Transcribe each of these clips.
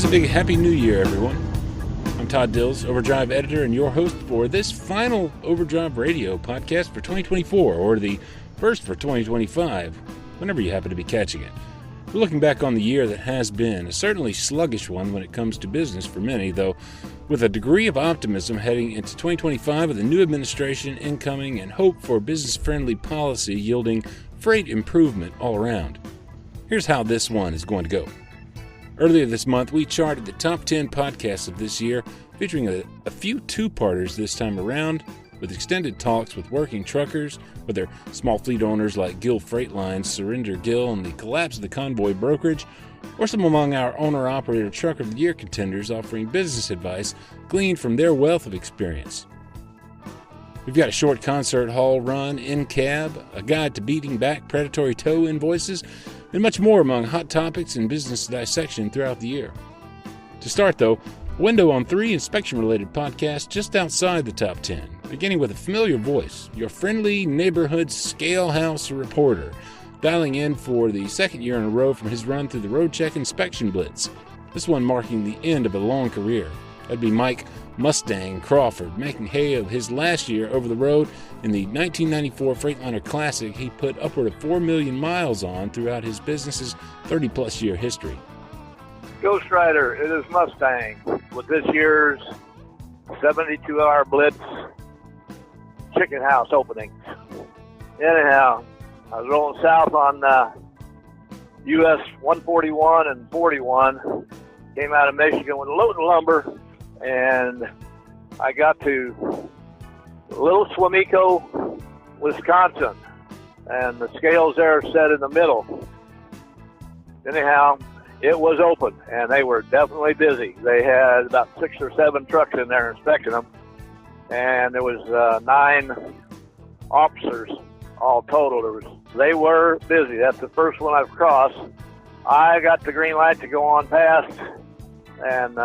Here's a big Happy New Year, everyone. I'm Todd Dills, Overdrive editor and your host for this final Overdrive Radio podcast for 2024, or the first for 2025, whenever you happen to be catching it. We're looking back on the year that has been, a certainly sluggish one when it comes to business for many, though with a degree of optimism heading into 2025 with a new administration incoming and hope for business-friendly policy yielding freight improvement all around. Here's how this one is going to go. Earlier this month, we charted the top 10 podcasts of this year, featuring a few two-parters this time around, with extended talks with working truckers, with their small fleet owners like Gill Freightlines Surinder Gill and the collapse of the Convoy brokerage, or some among our owner-operator Trucker of the Year contenders offering business advice gleaned from their wealth of experience. We've got a short concert hall run in cab, a guide to beating back predatory tow invoices, and much more among hot topics and business dissection throughout the year. To start, though, a window on 3 inspection-related podcasts just outside the top 10, beginning with a familiar voice, your friendly neighborhood scale house reporter, dialing in for the second year in a row from his run through the road check inspection blitz, this one marking the end of a long career. That'd be Mike Mustang Crawford, making hay of his last year over the road in the 1994 Freightliner Classic he put upward of 4 million miles on throughout his business's 30-plus year history. Ghost Rider, it is Mustang with this year's 72-hour blitz chicken house openings. Anyhow, I was rolling south on US 141 and 41, came out of Michigan with a load of lumber, and I got to Little Swamico, Wisconsin, and the scales there set in the middle. Anyhow, it was open, and they were definitely busy. They had about 6 or 7 trucks in there inspecting them, and there was 9 officers all total. They were busy. That's the first one I've crossed. I got the green light to go on past, and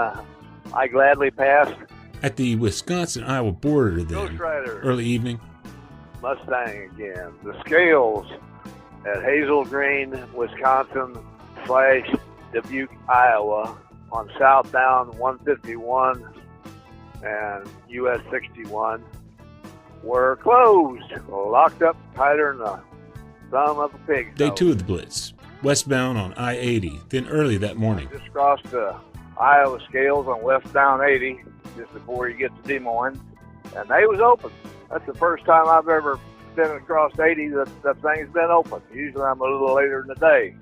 I gladly passed. At the Wisconsin-Iowa border then, Ghost Rider, early evening. Mustang again. The scales at Hazel Green, Wisconsin / Dubuque, Iowa on southbound 151 and US 61 were closed, locked up tighter than the thumb of a pig's Day nose. 2 of the blitz, westbound on I-80, then early that morning. Just crossed the Iowa scales on westbound 80 just before you get to Des Moines, and they was open. That's the first time I've ever been across 80 that thing's been open. Usually I'm a little later in the day.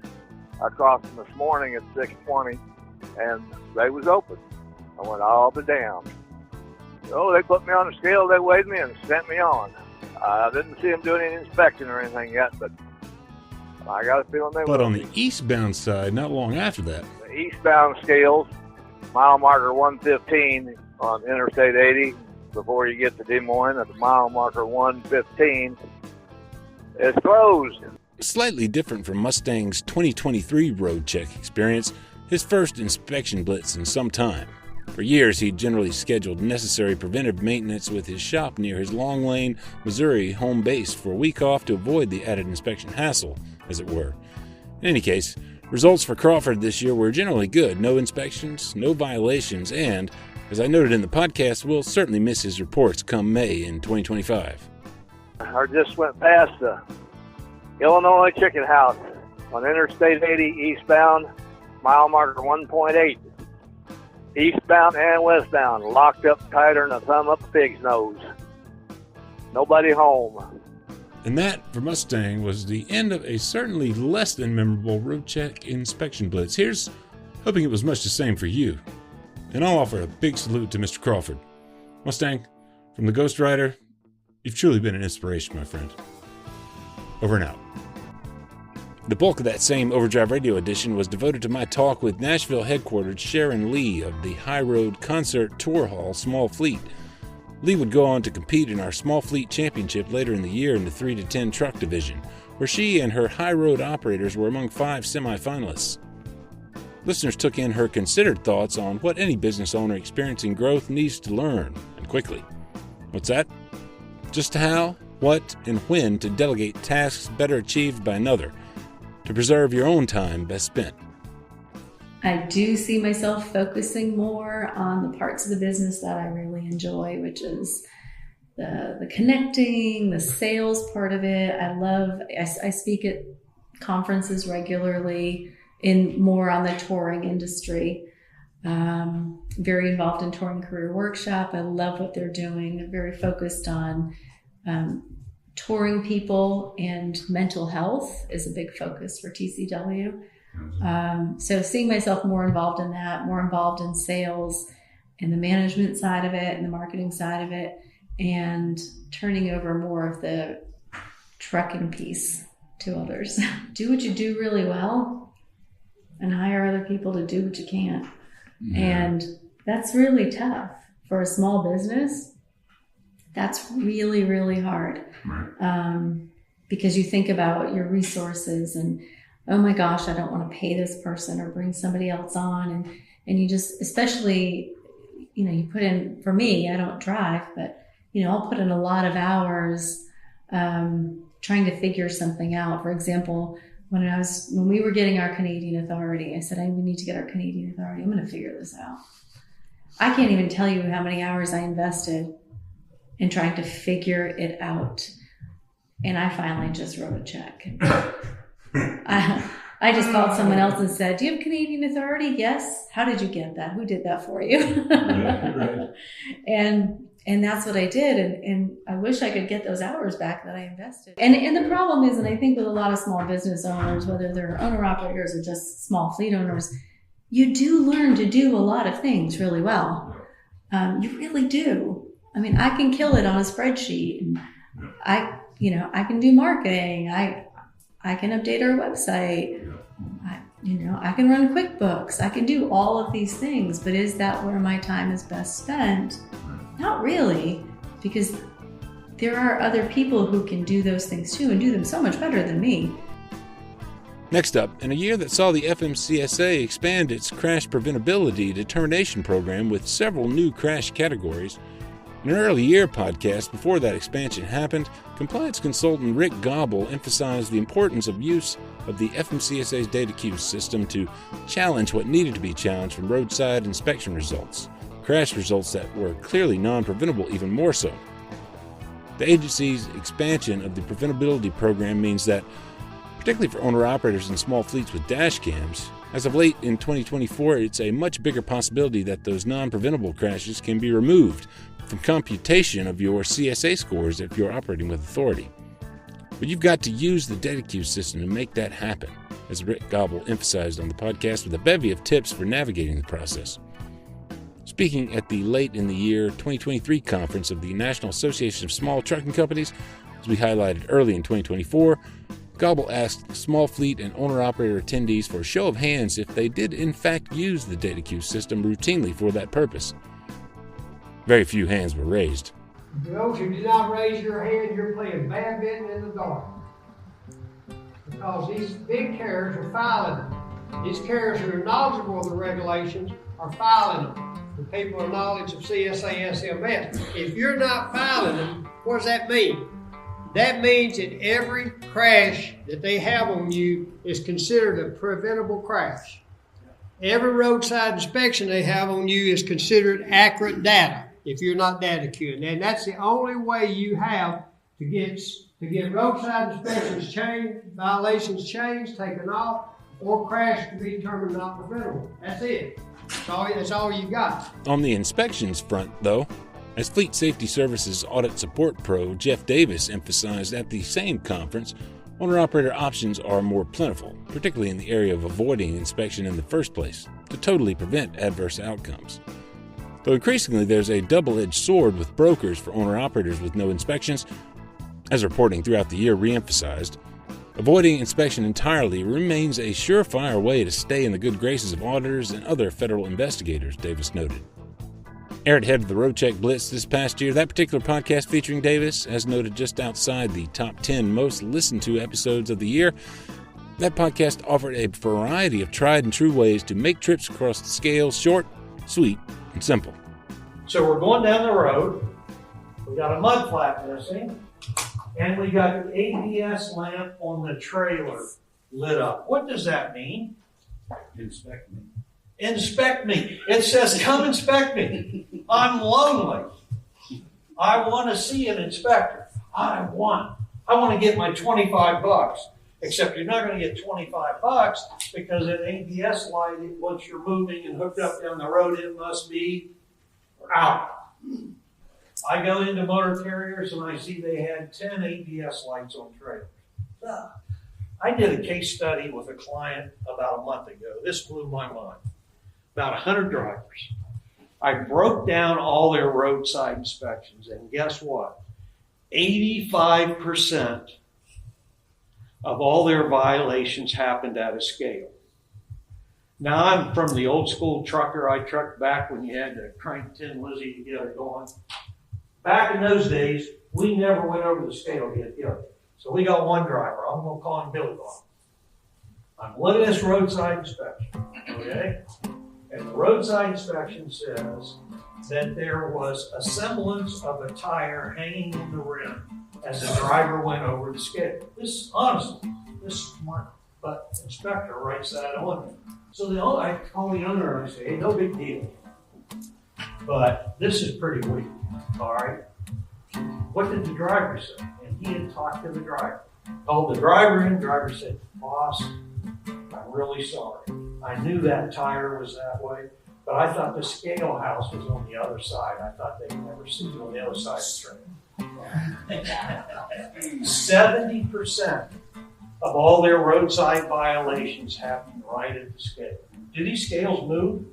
I crossed them this morning at 6:20, and they was open. I went, all the damn. So they put me on the scale, they weighed me, and sent me on. I didn't see them doing any inspection or anything yet, but I got a feeling they But will on be. the eastbound side, not long after that, The eastbound scales, mile marker 115 on Interstate 80 before you get to Des Moines, at the mile marker 115, it's closed. slightly different from Mustang's 2023 road check experience, his first inspection blitz in some time. For years, he'd generally scheduled necessary preventive maintenance with his shop near his Long Lane, Missouri home base for a week off to avoid the added inspection hassle, as it were. In any case, results for Crawford this year were generally good. No inspections, no violations, and, as I noted in the podcast, we'll certainly miss his reports come May in 2025. I just went past the Illinois Chicken House on Interstate 80 eastbound, mile marker 1.8. Eastbound and westbound, locked up tighter than a thumb up a pig's nose. Nobody home. And that, for Mustang, was the end of a certainly less than memorable road check inspection blitz. Here's hoping it was much the same for you. And I'll offer a big salute to Mr. Crawford. Mustang, from the Ghost Rider, you've truly been an inspiration, my friend. Over and out. The bulk of that same Overdrive Radio edition was devoted to my talk with Nashville headquartered Sharon Lee of the High Road Concert Tour Hall Small Fleet. Lee would go on to compete in our Small Fleet Championship later in the year in the 3 to 10 truck division, where she and her high road operators were among 5 semifinalists. Listeners took in her considered thoughts on what any business owner experiencing growth needs to learn, and quickly. What's that? Just how, what, and when to delegate tasks better achieved by another, to preserve your own time best spent. I do see myself focusing more on the parts of the business that I really enjoy, which is the connecting, the sales part of it. I speak at conferences regularly more on the touring industry. Very involved in Touring Career Workshop. I love what they're doing. They're very focused on touring people, and mental health is a big focus for TCW. So seeing myself more involved in that, more involved in sales and the management side of it and the marketing side of it, and turning over more of the trucking piece to others. Do what you do really well and hire other people to do what you can't. Yeah. And that's really tough for a small business. That's really, really hard. Right. Because you think about your resources and, oh my gosh, I don't want to pay this person or bring somebody else on. And you just, especially, you put in, for me, I don't drive, but, I'll put in a lot of hours trying to figure something out. For example, when we were getting our Canadian authority, I said, we need to get our Canadian authority. I'm going to figure this out. I can't even tell you how many hours I invested in trying to figure it out. And I finally just wrote a check. I just called someone else and said, do you have Canadian authority? Yes. How did you get that? Who did that for you? Right. And that's what I did. And I wish I could get those hours back that I invested. And the problem is, and I think with a lot of small business owners, whether they're owner-operators or just small fleet owners, you do learn to do a lot of things really well. You really do. I mean, I can kill it on a spreadsheet. And I can do marketing. I can update our website. I can run QuickBooks. I can do all of these things, but is that where my time is best spent? Not really, because there are other people who can do those things too and do them so much better than me. Next up, in a year that saw the FMCSA expand its crash preventability determination program with several new crash categories, in an early year podcast before that expansion happened, compliance consultant Rick Gobble emphasized the importance of use of the FMCSA's data queue system to challenge what needed to be challenged from roadside inspection results, crash results that were clearly non-preventable even more so. The agency's expansion of the preventability program means that, particularly for owner-operators and small fleets with dash cams, as of late in 2024, it's a much bigger possibility that those non-preventable crashes can be removed from computation of your CSA scores if you're operating with authority. But you've got to use the data queue system to make that happen, as Rick Gobble emphasized on the podcast with a bevy of tips for navigating the process. Speaking at the late in the year 2023 conference of the National Association of Small Trucking Companies, as we highlighted early in 2024, Gobble asked small fleet and owner-operator attendees for a show of hands if they did in fact use the data queue system routinely for that purpose. Very few hands were raised. For those who did not raise your hand, you're playing badminton in the dark. Because these big carriers are filing them. These carriers who are knowledgeable of the regulations are filing them. The people with knowledge of CSA, SMS. If you're not filing them, what does that mean? That means that every crash that they have on you is considered a preventable crash. Every roadside inspection they have on you is considered accurate data if you're not data queuing. And that's the only way you have to get roadside inspections changed, violations changed, taken off, or crash to be determined not preventable. That's it. That's all you got. On the inspections front, though, as Fleet Safety Services Audit Support Pro Jeff Davis emphasized at the same conference, owner-operator options are more plentiful, particularly in the area of avoiding inspection in the first place, to totally prevent adverse outcomes. Though increasingly there's a double-edged sword with brokers for owner-operators with no inspections, as reporting throughout the year re-emphasized, avoiding inspection entirely remains a surefire way to stay in the good graces of auditors and other federal investigators, Davis noted. Aired ahead of the RoadCheck Blitz this past year, that particular podcast featuring Davis, as noted just outside the top 10 most listened to episodes of the year, that podcast offered a variety of tried and true ways to make trips across the scales short, sweet, and simple. So we're going down the road. We got a mud flap missing, and we got the ABS lamp on the trailer lit up. What does that mean? Inspect me. Inspect me. It says, come inspect me. I'm lonely. I want to see an inspector. I want to get my $25. Except you're not going to get $25 because an ABS light, once you're moving and hooked up down the road, it must be out. I go into motor carriers and I see they had 10 ABS lights on trailers. I did a case study with a client about a month ago. This blew my mind. About 100 drivers. I broke down all their roadside inspections, and guess what? 85% of all their violations happened at a scale. Now, I'm from the old school trucker. I trucked back when you had to crank Tin Lizzie to get her going. Back in those days, we never went over the scale to get together. So we got one driver. I'm going to call him Billy Bob. I'm looking at this roadside inspection, okay? And the roadside inspection says that there was a semblance of a tire hanging in the rim as the driver went over the scale. This, honestly, this smart butt inspector writes that on me. So I call the owner and I say, hey, no big deal. But this is pretty weak, all right? What did the driver say? And he had talked to the driver. Called the driver in, driver said, boss, I'm really sorry. I knew that tire was that way, but I thought the scale house was on the other side. I thought they'd never see it on the other side of the train. 70% of all their roadside violations happen right at the scale. Do these scales move?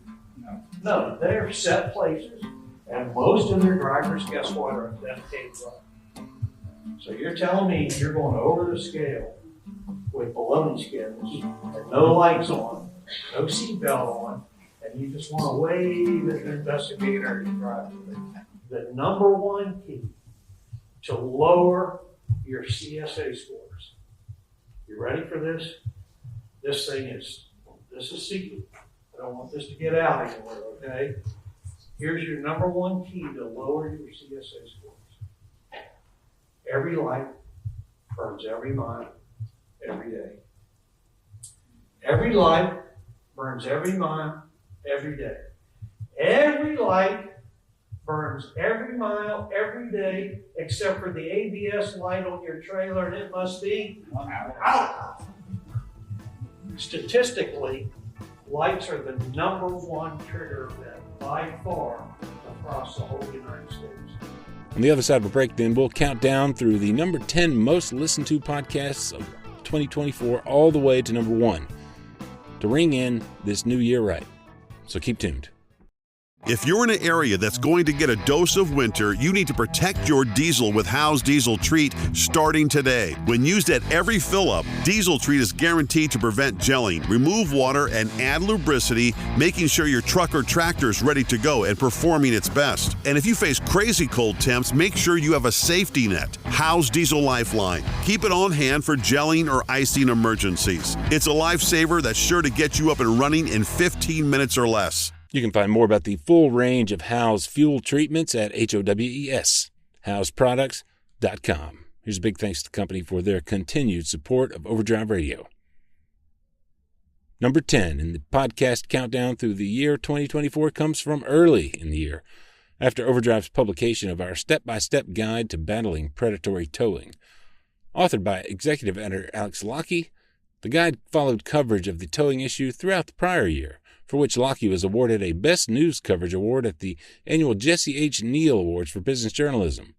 No, they're set places, and most of their drivers, guess what, are dedicated drivers. So you're telling me you're going over the scale with baloney skins and no lights on, no seatbelt on, and you just want to wave at the investigator who's driving. The number one key to lower your CSA scores. You ready for this? This is secret. I don't want this to get out anywhere, okay? Here's your number one key to lower your CSA scores. Every light burns every mile, every day. Every light burns every mile, every day. Every light burns every mile, every day, except for the ABS light on your trailer, and it must be out. Statistically, lights are the number one trigger event by far across the whole United States. On the other side of a break, then, we'll count down through the number 10 most listened to podcasts of 2024 all the way to number 1 to ring in this new year right. So keep tuned. If you're in an area that's going to get a dose of winter, you need to protect your diesel with Howe's Diesel Treat starting today. When used at every fill-up, Diesel Treat is guaranteed to prevent gelling, remove water, and add lubricity, making sure your truck or tractor is ready to go and performing its best. And if you face crazy cold temps, make sure you have a safety net. Howe's Diesel Lifeline. Keep it on hand for gelling or icing emergencies. It's a lifesaver that's sure to get you up and running in 15 minutes or less. You can find more about the full range of Howe's fuel treatments at HOWES, HowesProducts.com. Here's a big thanks to the company for their continued support of Overdrive Radio. Number 10 in the podcast countdown through the year 2024 comes from early in the year, after Overdrive's publication of our step-by-step guide to battling predatory towing. Authored by executive editor Alex Lockie, the guide followed coverage of the towing issue throughout the prior year, for which Lockie was awarded a Best News Coverage Award at the annual Jesse H. Neal Awards for Business Journalism.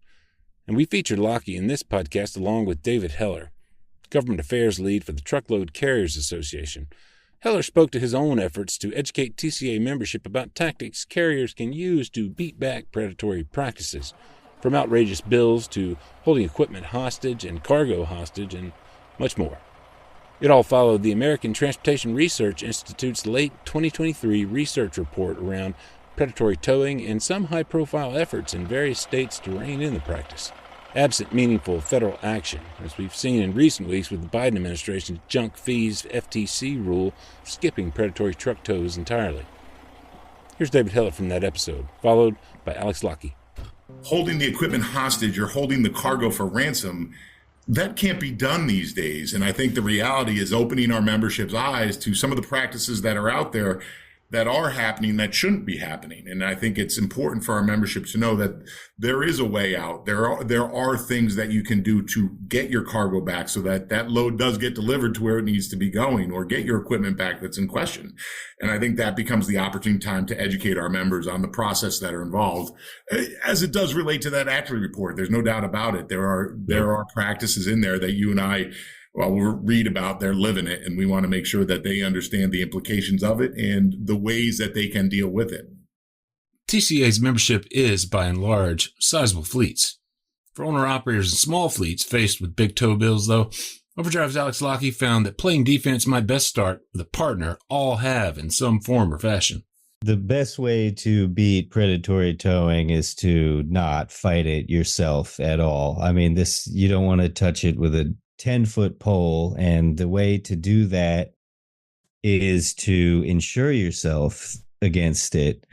And we featured Lockie in this podcast along with David Heller, Government Affairs Lead for the Truckload Carriers Association. Heller spoke to his own efforts to educate TCA membership about tactics carriers can use to beat back predatory practices, from outrageous bills to holding equipment hostage and cargo hostage and much more. It all followed the American Transportation Research Institute's late 2023 research report around predatory towing and some high-profile efforts in various states to rein in the practice, absent meaningful federal action, as we've seen in recent weeks with the Biden administration's junk fees FTC rule skipping predatory truck tows entirely. Here's David Heller from that episode, followed by Alex Lockie. Holding the equipment hostage or holding the cargo for ransom, that can't be done these days. And I think the reality is opening our membership's eyes to some of the practices that are out there that are happening that shouldn't be happening. And I think it's important for our membership to know that there is a way out. There are things that you can do to get your cargo back so that that load does get delivered to where it needs to be going, or get your equipment back that's in question. And I think that becomes the opportune time to educate our members on the process that are involved, as it does relate to that ACRI report. There's no doubt about it. There are practices in there that you and I, well, we'll read about. They're living it, and we want to make sure that they understand the implications of it and the ways that they can deal with it. TCA's membership is, by and large, sizable fleets. For owner-operators and small fleets faced with big tow bills, though, Overdrive's Alex Lockie found that playing defense might best start with a partner all have in some form or fashion. The best way to beat predatory towing is to not fight it yourself at all. I mean, you don't want to touch it with a 10-foot pole, and the way to do that is to insure yourself against it.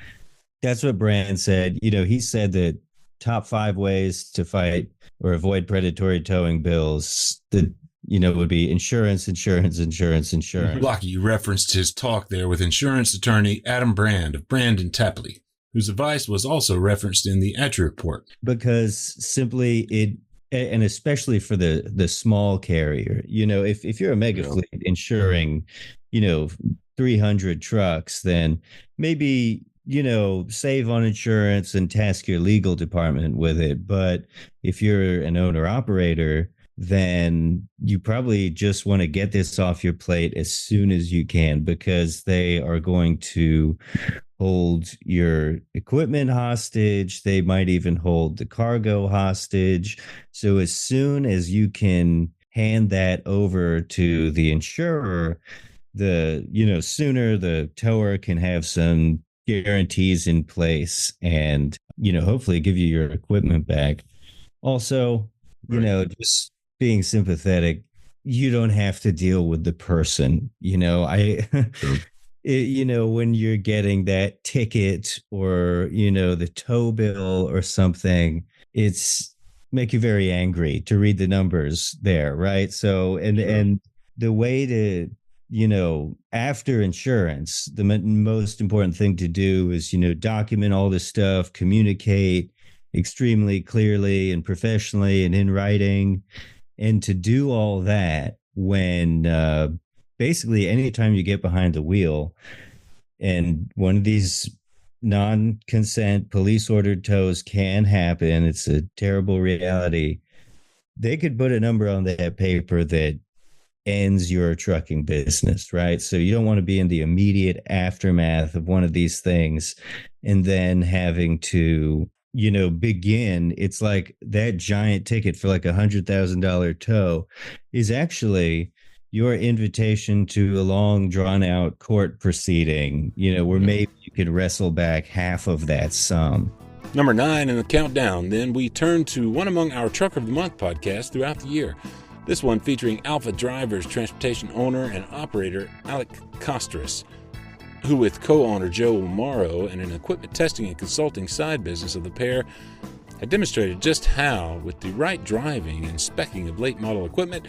That's what Brand said. He said that top 5 ways to fight or avoid predatory towing bills that would be insurance. Lockie, you referenced his talk there with insurance attorney Adam Brand of Brand and Tapley, whose advice was also referenced in the ACRI report. Because simply and especially for the small carrier, if you're a mega fleet insuring, 300 trucks, then maybe, save on insurance and task your legal department with it. But if you're an owner operator, then you probably just want to get this off your plate as soon as you can, because they are going to hold your equipment hostage. They might even hold the cargo hostage. So as soon as you can hand that over to the insurer, sooner the tower can have some guarantees in place and, hopefully give you your equipment back. Also, just being sympathetic, you don't have to deal with the person. When you're getting that ticket or, the tow bill or something, it's make you very angry to read the numbers there, right? So, and the way to, after insurance, the most important thing to do is, document all this stuff, communicate extremely clearly and professionally and in writing. And to do all that when basically anytime you get behind the wheel and one of these non-consent police ordered tows can happen, it's a terrible reality. They could put a number on that paper that ends your trucking business, right? So you don't want to be in the immediate aftermath of one of these things and then having to begin. It's like that giant ticket for like $100,000 tow is actually your invitation to a long drawn out court proceeding, where maybe you could wrestle back half of that sum. Number 9 in the countdown, then we turn to one among our Trucker of the Month podcasts throughout the year. This one featuring Alpha Drivers transportation owner and operator Alec Costras, who with co-owner Joe Morrow and an equipment testing and consulting side business of the pair, had demonstrated just how, with the right driving and speccing of late model equipment,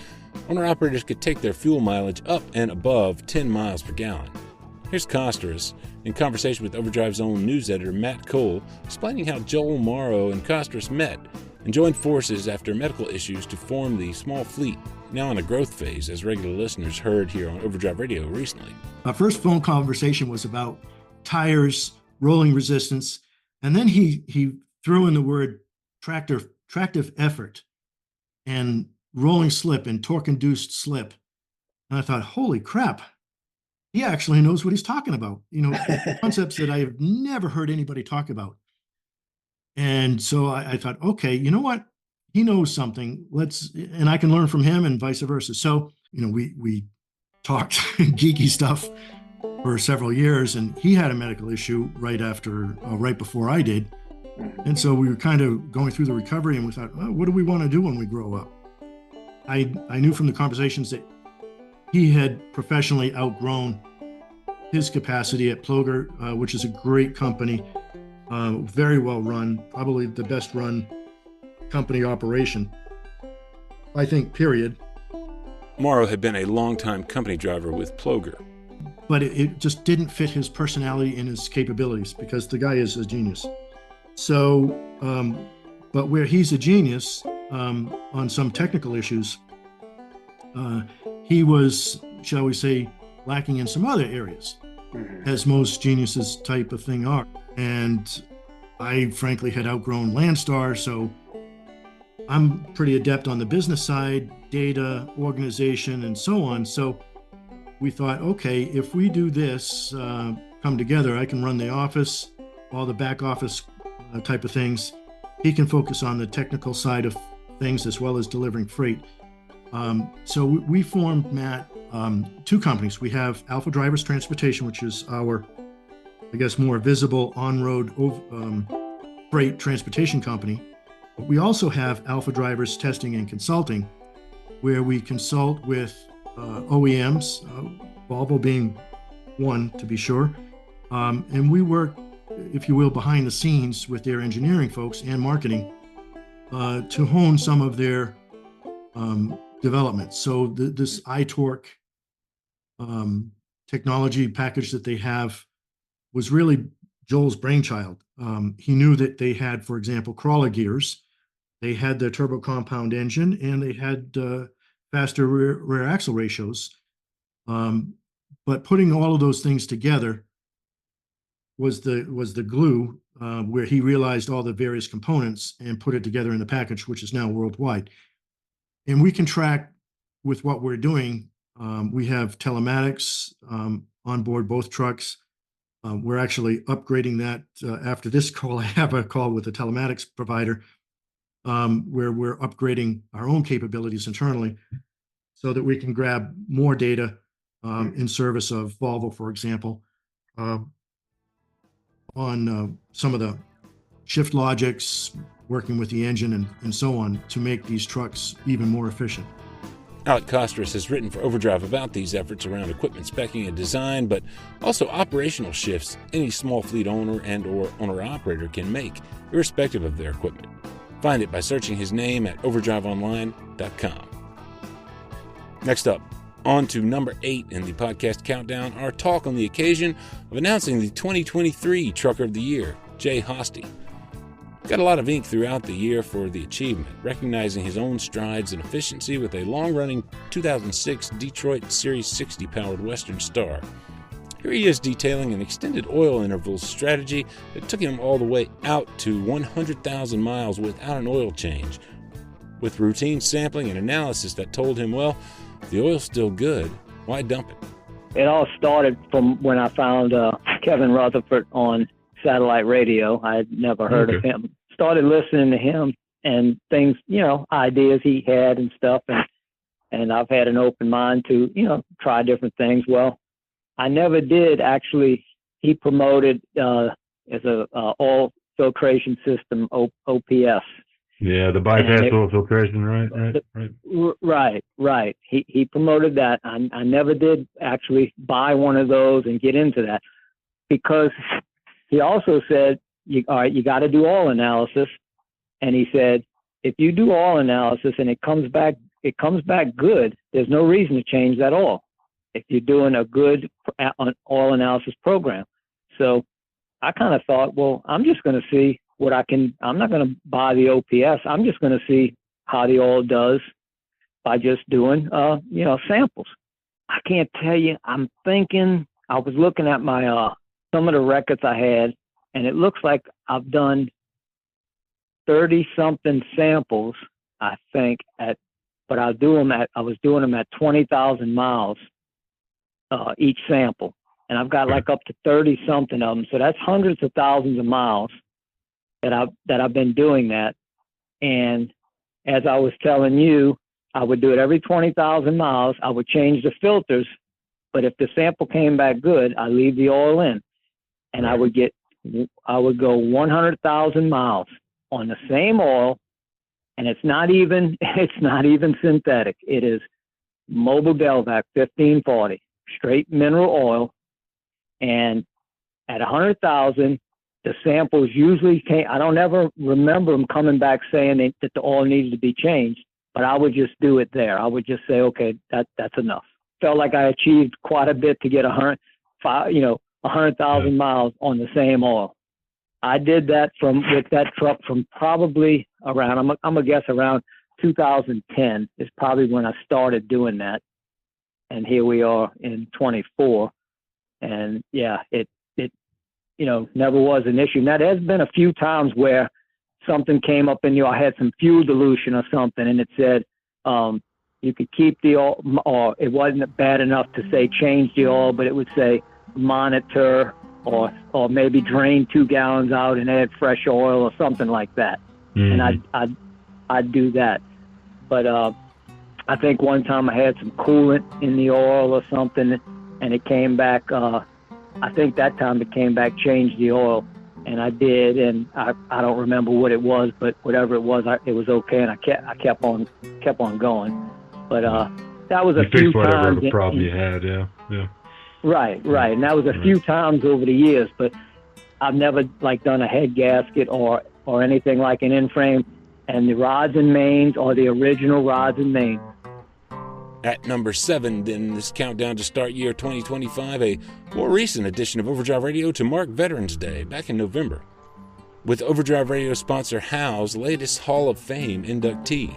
owner-operators could take their fuel mileage up and above 10 miles per gallon. Here's Costras in conversation with Overdrive's own news editor Matt Cole, explaining how Joel Morrow and Costras met and joined forces after medical issues to form the small fleet, now in a growth phase, as regular listeners heard here on Overdrive Radio recently. Our first phone conversation was about tires, rolling resistance, and then he threw in the word tractive effort and rolling slip and torque-induced slip. And I thought, holy crap, he actually knows what he's talking about. Concepts that I have never heard anybody talk about. And so I thought, okay, you know what? He knows something. And I can learn from him and vice versa. So, we talked geeky stuff for several years, and he had a medical issue right before I did. And so we were kind of going through the recovery, and we thought, what do we want to do when we grow up? I knew from the conversations that he had professionally outgrown his capacity at Ploger, which is a great company, very well run, probably the best run company operation, I think, period. Morrow had been a longtime company driver with Ploger. but it just didn't fit his personality and his capabilities because the guy is a genius. So, but where he's a genius on some technical issues, he was, shall we say, lacking in some other areas, as most geniuses type of thing are. And I frankly had outgrown Landstar, so I'm pretty adept on the business side, data, organization, and so on. So we thought, okay, if we do this, come together, I can run the office, all the back office type of things. He can focus on the technical side of things as well as delivering freight. So we formed, Matt, two companies. We have Alpha Drivers Transportation, which is our, I guess, more visible on-road freight transportation company. But we also have Alpha Drivers Testing and Consulting, where we consult with OEMs, Volvo being one to be sure, and we work, if you will, behind the scenes with their engineering folks and marketing to hone some of their development. So this iTorque technology package that they have was really Joel's brainchild. He knew that they had, for example, crawler gears, they had the turbo compound engine, and they had faster rear axle ratios. But putting all of those things together was the glue where he realized all the various components and put it together in the package, which is now worldwide. And we can track with what we're doing. We have telematics on board both trucks. We're actually upgrading that after this call. I have a call with a telematics provider where we're upgrading our own capabilities internally so that we can grab more data in service of Volvo, for example, on some of the shift logics, working with the engine and so on to make these trucks even more efficient. Alec Kostris has written for Overdrive about these efforts around equipment specing and design, but also operational shifts any small fleet owner and or owner-operator can make, irrespective of their equipment. Find it by searching his name at overdriveonline.com. Next up, on to number 8 in the podcast countdown, our talk on the occasion of announcing the 2023 Trucker of the Year, Jay Hosty. Got a lot of ink throughout the year for the achievement, recognizing his own strides and efficiency with a long-running 2006 Detroit Series 60 powered Western Star. Here he is detailing an extended oil intervals strategy that took him all the way out to 100,000 miles without an oil change, with routine sampling and analysis that told him, well, the oil's still good, why dump it? It all started from when I found Kevin Rutherford on satellite radio. I had never heard of him. Started listening to him and things, ideas he had and stuff. And I've had an open mind to, try different things. Well, I never did actually. He promoted as a oil filtration system, OPS. Yeah, the bypass oil filtration, right. He promoted that. I never did actually buy one of those and get into that because he also said, all right, you got to do oil analysis. And he said, if you do oil analysis and it comes back good, there's no reason to change that oil if you're doing a good oil analysis program. So I kind of thought, well, I'm just going to see what I'm not going to buy the OPS. I'm just going to see how the oil does by just doing, samples. I can't tell you, I was looking at my, some of the records I had, and it looks like I've done 30-something samples, I think, but I was doing them at 20,000 miles each sample, and I've got like up to 30-something of them. So that's hundreds of thousands of miles that I've been doing that. And as I was telling you, I would do it every 20,000 miles. I would change the filters, but if the sample came back good, I leave the oil in. And I would go 100,000 miles on the same oil, and it's not even synthetic. It is Mobil Delvac 1540, straight mineral oil. And at 100,000, the samples usually came. I don't ever remember them coming back saying that the oil needed to be changed, but I would just do it there. I would just say, okay, that's enough. Felt like I achieved quite a bit to get 100. 100,000 miles on the same oil. I did that with that truck from probably around, I'm gonna guess around 2010 is probably when I started doing that. And here we are in 24. And yeah, it never was an issue. Now there's been a few times where something came up in I had some fuel dilution or something, and it said, you could keep the oil, or it wasn't bad enough to say change the oil, but it would say monitor or maybe drain 2 gallons out and add fresh oil or something like that. And I'd do that. But I think one time I had some coolant in the oil or something, and it came back. I think that time it came back, changed the oil, and I did, and I don't remember what it was, but whatever it was, it was okay, and I kept on going. But that was a few times. The problem you had, yeah. Right, and that was a few times over the years, but I've never done a head gasket or anything like an in-frame, and the rods and mains are the original rods and mains. At number 7 in this countdown to start year 2025, a more recent edition of Overdrive Radio to mark Veterans Day back in November, with Overdrive Radio sponsor How's latest Hall of Fame inductee.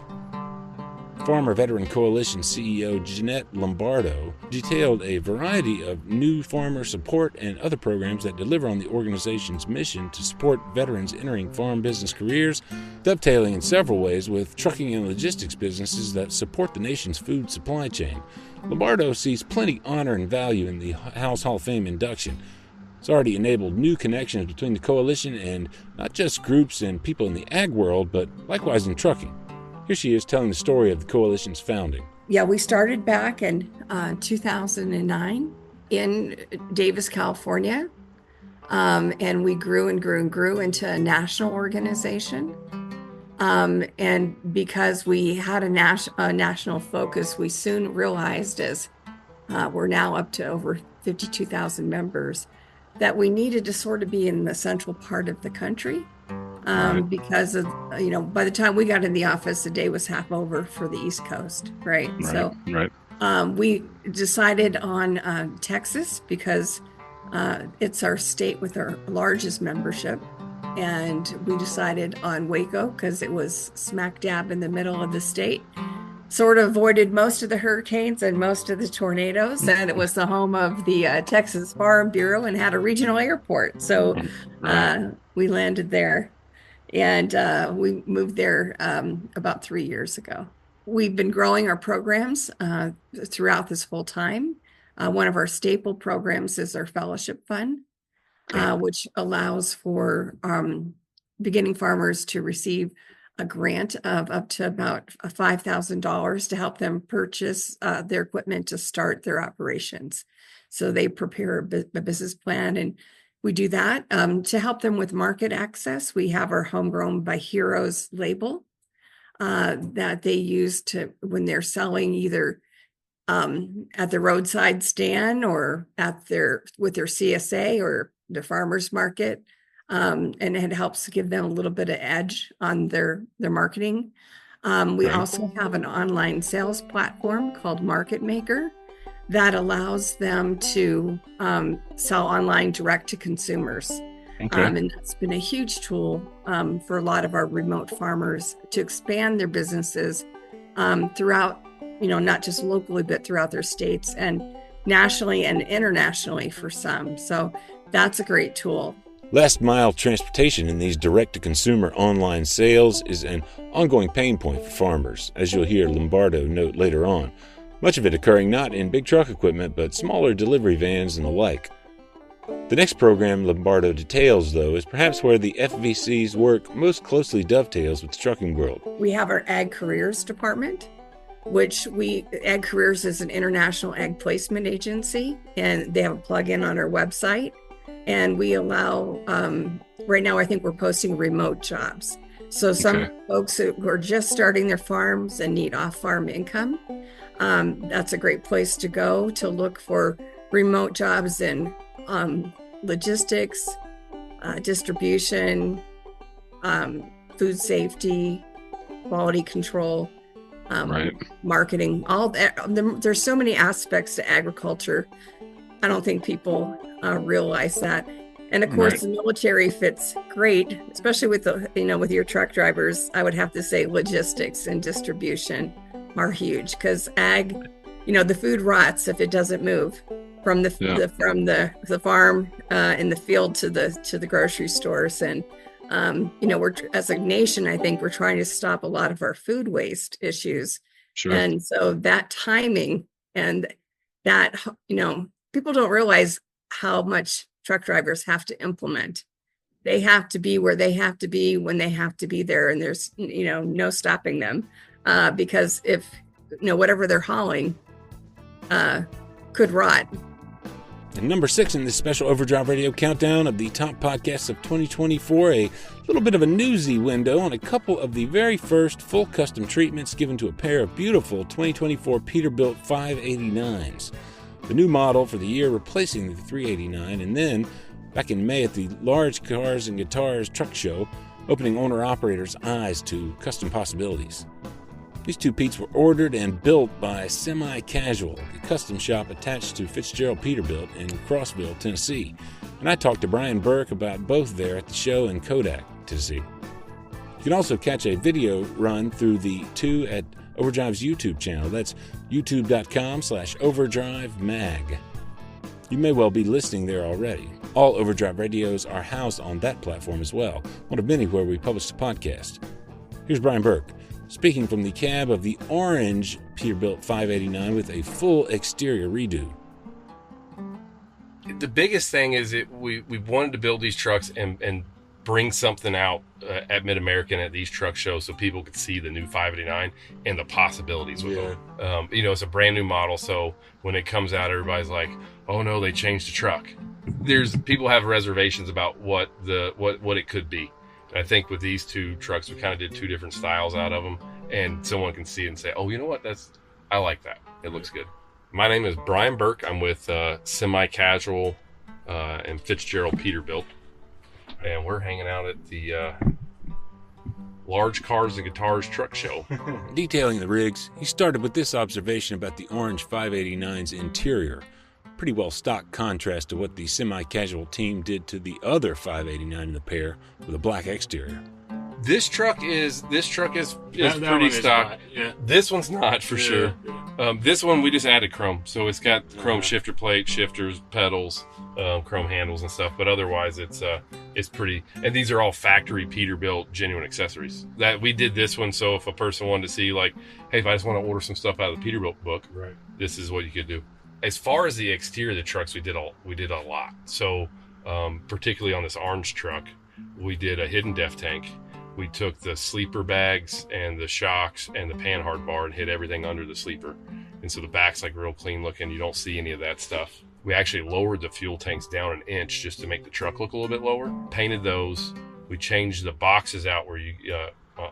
Farmer Veteran Coalition CEO Jeanette Lombardo detailed a variety of new farmer support and other programs that deliver on the organization's mission to support veterans entering farm business careers, dovetailing in several ways with trucking and logistics businesses that support the nation's food supply chain. Lombardo sees plenty honor and value in the House Hall of Fame induction. It's already enabled new connections between the coalition and not just groups and people in the ag world, but likewise in trucking. Here she is telling the story of the coalition's founding. Yeah, we started back in 2009 in Davis, California, and we grew and grew and grew into a national organization. And because we had a national focus, we soon realized, as we're now up to over 52,000 members, that we needed to sort of be in the central part of the country. Because of, by the time we got in the office, the day was half over for the East Coast, right? So we decided on Texas because it's our state with our largest membership. And we decided on Waco because it was smack dab in the middle of the state. Sort of avoided most of the hurricanes and most of the tornadoes. And it was the home of the Texas Farm Bureau and had a regional airport. So we landed there. And we moved there about 3 years ago. We've been growing our programs throughout this whole time. One of our staple programs is our fellowship fund, which allows for beginning farmers to receive a grant of up to about $5,000 to help them purchase their equipment to start their operations. So they prepare a business plan, and we do that to help them with market access. We have our Homegrown by Heroes label that they use when they're selling either at the roadside stand or with their CSA or the farmers market. And it helps give them a little bit of edge on their marketing. We also have an online sales platform called Market Maker that allows them to sell online direct to consumers. And that's been a huge tool for a lot of our remote farmers to expand their businesses throughout, not just locally, but throughout their states and nationally and internationally for some. So that's a great tool. Last mile transportation in these direct-to-consumer online sales is an ongoing pain point for farmers, as you'll hear Lombardo note later on. Much of it occurring not in big truck equipment, but smaller delivery vans and the like. The next program Lombardo details, though, is perhaps where the FVC's work most closely dovetails with the trucking world. We have our Ag Careers department, which Ag Careers is an international ag placement agency, and they have a plug-in on our website. And we allow, right now I think we're posting remote jobs. So some folks who are just starting their farms and need off-farm income, that's a great place to go to look for remote jobs in logistics, distribution, food safety, quality control, marketing. All that. There's so many aspects to agriculture I don't think people realize that. And of course, the military fits great, especially with with your truck drivers. I would have to say logistics and distribution are huge, because ag, the food rots if it doesn't move from the farm in the field to the grocery stores. And we're, as a nation, I think we're trying to stop a lot of our food waste issues. Sure. And so that timing and that, people don't realize how much truck drivers have to implement. They have to be where they have to be when they have to be there. And there's, no stopping them because if, whatever they're hauling could rot. And number 6 in this special Overdrive Radio countdown of the top podcasts of 2024, a little bit of a newsy window on a couple of the very first full custom treatments given to a pair of beautiful 2024 Peterbilt 589s. The new model for the year replacing the 389, and then back in May at the Large Cars and Guitars Truck Show, opening owner-operators' eyes to custom possibilities. These two Petes were ordered and built by Semi-Casual, a custom shop attached to Fitzgerald Peterbilt in Crossville, Tennessee. And I talked to Brian Burke about both there at the show in Kodak, Tennessee. You can also catch a video run through the two at Overdrive's YouTube channel. That's youtube.com/overdrivemag. You may well be listening there already. All Overdrive radios are housed on that platform as well, one of many where we publish the podcast. Here's Brian Burke, speaking from the cab of the orange Peterbilt 589 with a full exterior redo. The biggest thing is we wanted to build these trucks and bring something out at Mid-American at these truck shows so people could see the new 589 and the possibilities with them. It's a brand new model, so when it comes out, everybody's like, oh no, they changed the truck. People have reservations about what it could be. I think with these two trucks, we kind of did two different styles out of them, and someone can see it and say, oh, you know what? I like that. It looks good. My name is Brian Burke. I'm with Semi-Casual and Fitzgerald Peterbilt, and we're hanging out at the Large Cars and Guitars Truck Show. Detailing the rigs, he started with this observation about the orange 589's interior. Pretty well stock contrast to what the Semi-Casual team did to the other 589 in the pair with a black exterior. This truck is pretty stock. This one's not for sure. This one we just added chrome, so it's got chrome shifter plate, shifters, pedals, chrome handles and stuff. But otherwise, it's pretty. And these are all factory Peterbilt genuine accessories. That we did this one, so if a person wanted to see, like, hey, if I just want to order some stuff out of the Peterbilt book, this is what you could do. As far as the exterior of the trucks, we did a lot. So particularly on this orange truck, we did a hidden def tank. We took the sleeper bags and the shocks and the panhard bar and hid everything under the sleeper. And so the back's like real clean looking. You don't see any of that stuff. We actually lowered the fuel tanks down an inch just to make the truck look a little bit lower. Painted those. We changed the boxes out where you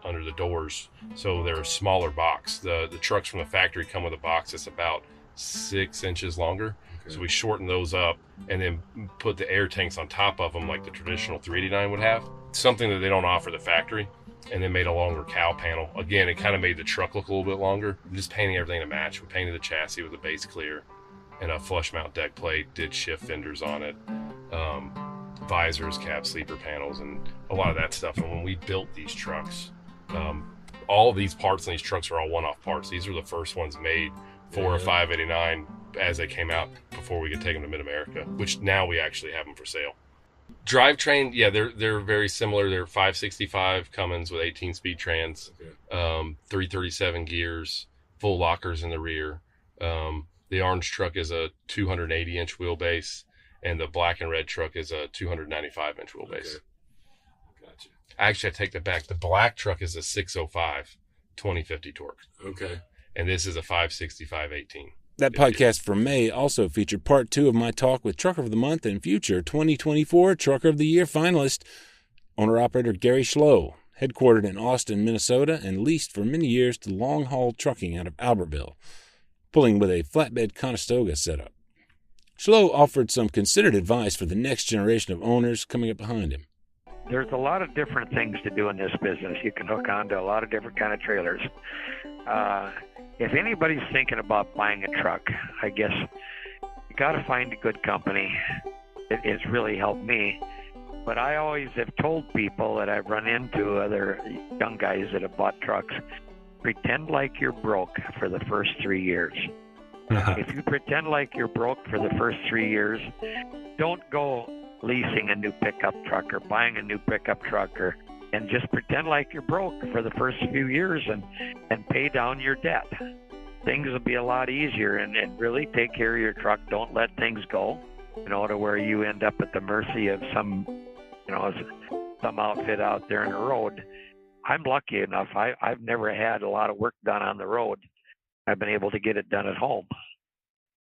under the doors, so they're a smaller box. The trucks from the factory come with a box that's about 6 inches longer. So we shortened those up and then put the air tanks on top of them like the traditional 389 would have. Something that they don't offer the factory. And then made a longer cowl panel. Again, it kind of made the truck look a little bit longer. Just painting everything to match. We painted the chassis with a base clear and a flush mount deck plate, did shift fenders on it, visors, cab sleeper panels, and a lot of that stuff. And when we built these trucks, all of these parts in these trucks are all one-off parts. These are the first ones made for a 589 as they came out before we could take them to Mid-America, which now we actually have them for sale. Drivetrain, yeah, they're very similar. They're 565 Cummins with 18-speed trans, 337 gears, full lockers in the rear. The orange truck is a 280-inch wheelbase, and the black and red truck is a 295-inch wheelbase. Okay. Gotcha. Actually, I take that back. The black truck is a 605 2050 torque. Okay. And this is a 565 18. That podcast from May also featured part 2 of my talk with Trucker of the Month and future 2024 Trucker of the Year finalist, owner-operator Gary Schloe, headquartered in Austin, Minnesota, and leased for many years to long-haul trucking out of Albertville, pulling with a flatbed Conestoga setup. Schloe offered some considered advice for the next generation of owners coming up behind him. There's a lot of different things to do in this business. You can hook on to a lot of different kind of trailers. If anybody's thinking about buying a truck, I guess you got to find a good company. It's really helped me. But I always have told people that I've run into, other young guys that have bought trucks, pretend like you're broke for the first 3 years. If you pretend like you're broke for the first 3 years, don't go leasing a new pickup truck or buying a new pickup truck, and just pretend like you're broke for the first few years and pay down your debt. Things will be a lot easier, and really take care of your truck. Don't let things go, to where you end up at the mercy of some outfit out there in the road. I'm lucky enough. I've never had a lot of work done on the road. I've been able to get it done at home.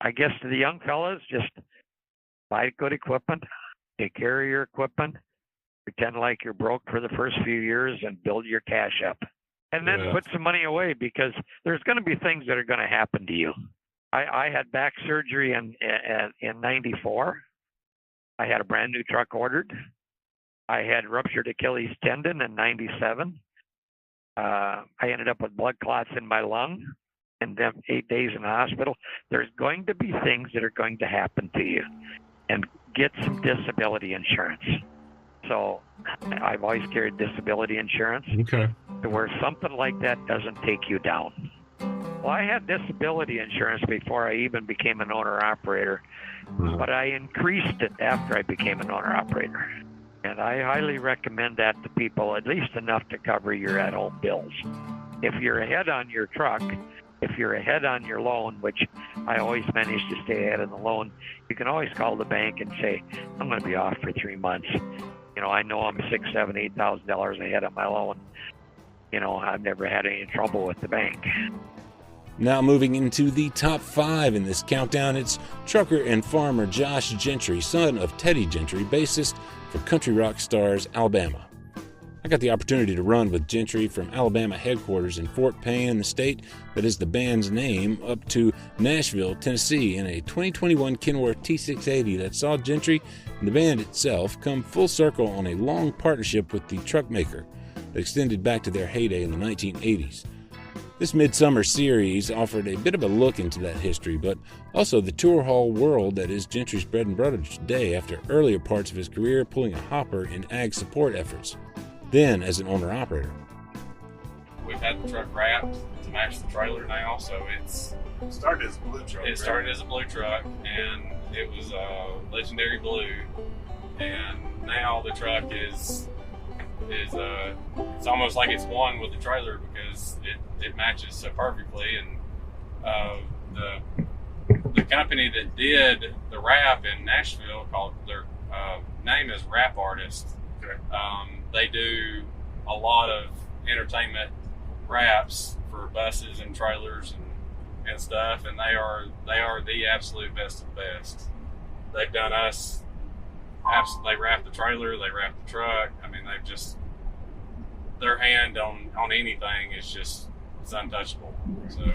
I guess to the young fellas, just buy good equipment, take care of your equipment, pretend like you're broke for the first few years, and build your cash up. And then put some money away, because there's going to be things that are going to happen to you. I had back surgery in 94. I had a brand new truck ordered. I had ruptured Achilles tendon in 97. I ended up with blood clots in my lung and then 8 days in the hospital. There's going to be things that are going to happen to you, and get some disability insurance. So I've always carried disability insurance to where something like that doesn't take you down. Well, I had disability insurance before I even became an owner-operator, but I increased it after I became an owner-operator. And I highly recommend that to people, at least enough to cover your at-home bills. If you're ahead on your truck, if you're ahead on your loan, which I always manage to stay ahead of the loan, you can always call the bank and say, I'm going to be off for 3 months. I know I'm $6,000, $7,000, $8,000 ahead of my loan. I've never had any trouble with the bank. Now moving into the top 5 in this countdown, it's trucker and farmer Josh Gentry, son of Teddy Gentry, bassist for Country Rock Stars, Alabama. I got the opportunity to run with Gentry from Alabama headquarters in Fort Payne, the state that is the band's name, up to Nashville, Tennessee, in a 2021 Kenworth T680 that saw Gentry and the band itself come full circle on a long partnership with the truck maker that extended back to their heyday in the 1980s. This midsummer series offered a bit of a look into that history, but also the tour haul world that is Gentry's bread and butter today, after earlier parts of his career pulling a hopper in ag support efforts, then as an owner-operator. We've had the truck wrapped to match the trailer now, so it started as a blue truck. It started as a blue truck, and it was a legendary blue, and now the truck is it's almost like it's one with the trailer, because it matches so perfectly. And the company that did the wrap in Nashville, called their name is Wrap Artist. They do a lot of entertainment wraps for buses and trailers and stuff, and they are the absolute best of the best. They've done us. They wrap the trailer, they wrap the truck. I mean, they've just, their hand on anything is just, it's untouchable. So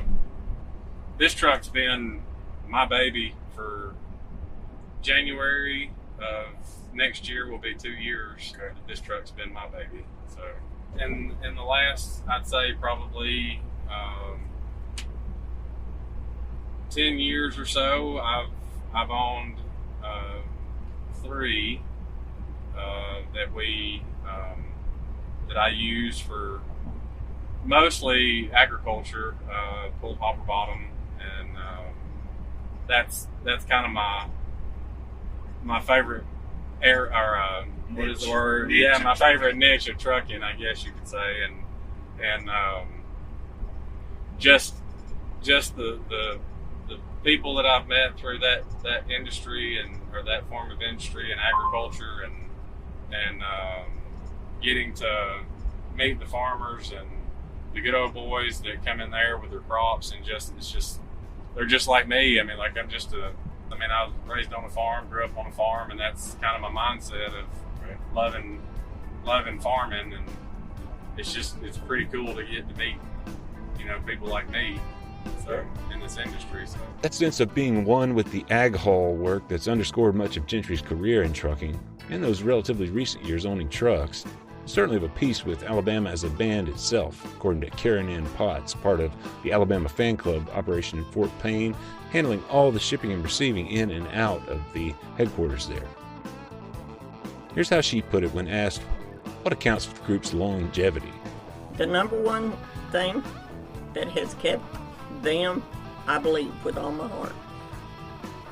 this truck's been my baby for January of next year will be 2 years that this truck's been my baby. So in the last, I'd say probably 10 years or so, I've owned 3 that I use for mostly agriculture, pulled hopper bottom, and that's kind of my favorite what is the word? Yeah, my favorite niche of trucking, I guess you could say, and just the people that I've met through that industry or that form of industry and agriculture, and getting to meet the farmers and the good old boys that come in there with their crops, and they're just like me. I mean, like I was raised on a farm, grew up on a farm, and that's kind of my mindset of loving farming, and it's pretty cool to get to meet, people like me. So in this industry. So that sense of being one with the ag haul work that's underscored much of Gentry's career in trucking, and those relatively recent years owning trucks, certainly of a piece with Alabama as a band itself, according to Karen Ann Potts, part of the Alabama Fan Club operation in Fort Payne, handling all the shipping and receiving in and out of the headquarters there. Here's how she put it when asked what accounts for the group's longevity. The number one thing that has kept them, I believe with all my heart,